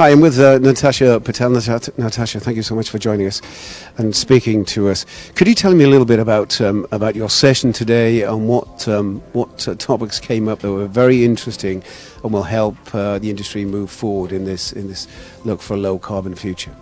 Hi, I'm with Natasha Patel. Natasha, thank you so much for joining us and speaking to us. Could you tell me a little bit about your session today and what topics came up that were very interesting and will help the industry move forward in this look for a low carbon future?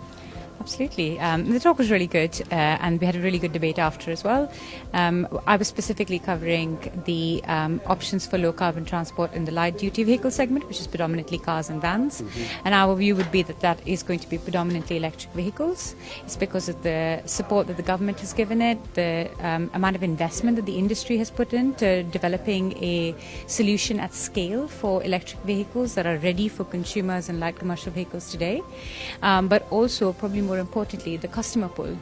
Absolutely. The talk was really good, and we had a really good debate after as well. I was specifically covering the options for low carbon transport in the light duty vehicle segment, which is predominantly cars and vans. Mm-hmm. And our view would be that that is going to be predominantly electric vehicles. It's because of the support that the government has given it, the amount of investment that the industry has put into developing a solution at scale for electric vehicles that are ready for consumers and light commercial vehicles today. But also, probably more importantly, the customer pull,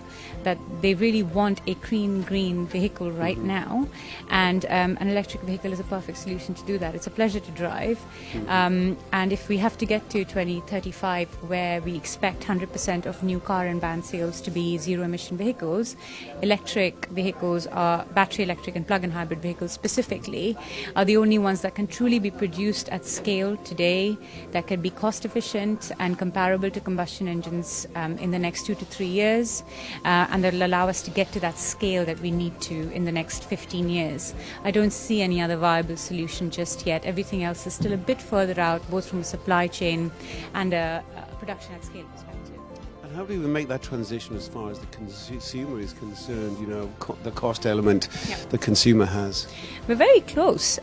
that they really want a clean green vehicle right now, and an electric vehicle is a perfect solution to do that. It's a pleasure to drive, and if we have to get to 2035 where we expect 100% of new car and van sales to be zero emission vehicles, electric vehicles, are battery electric and plug-in hybrid vehicles specifically, are the only ones that can truly be produced at scale today, that can be cost efficient and comparable to combustion engines in the next 2 to 3 years, and that will allow us to get to that scale that we need to in the next 15 years. I don't see any other viable solution just yet. Everything else is still a bit further out, both from a supply chain and a production at scale perspective. And how do we make that transition as far as the consumer is concerned, the cost element the consumer has? We're very close.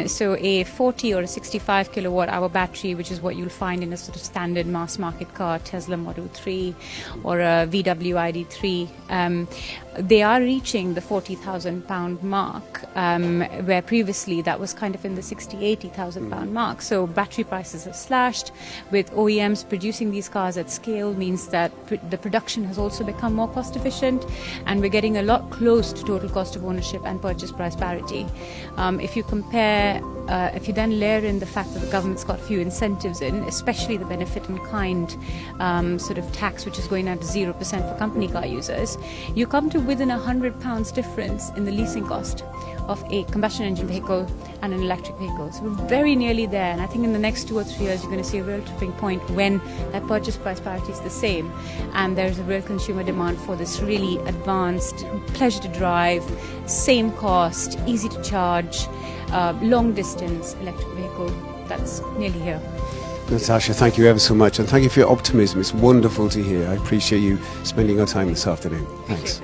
So a 40 or a 65 kilowatt hour battery, which is what you'll find in a sort of standard mass market car, Tesla Model 3 or a VW ID3, they are reaching the £40,000 mark, where previously that was kind of in the £60,000-80,000 mark. So battery prices have slashed. With OEMs producing these cars at scale means that the production has also become more cost efficient, and we're getting a lot close to total cost of ownership and purchase price parity. If you compare, if you then layer in the fact that the government's got a few incentives in, especially the benefit in kind sort of tax, which is going down to 0% for company car users, you come to within £100 difference in the leasing cost of a combustion engine vehicle and an electric vehicle. So we're very nearly there, and I think in the next 2 or 3 years you're going to see a real tipping point when that purchase price parity is the same, and there's a real consumer demand for this really advanced, pleasure to drive, same cost, easy to charge, long distance electric vehicle that's nearly here. Natasha, thank you ever so much, and thank you for your optimism. It's wonderful to hear. I appreciate you spending your time this afternoon. Thanks.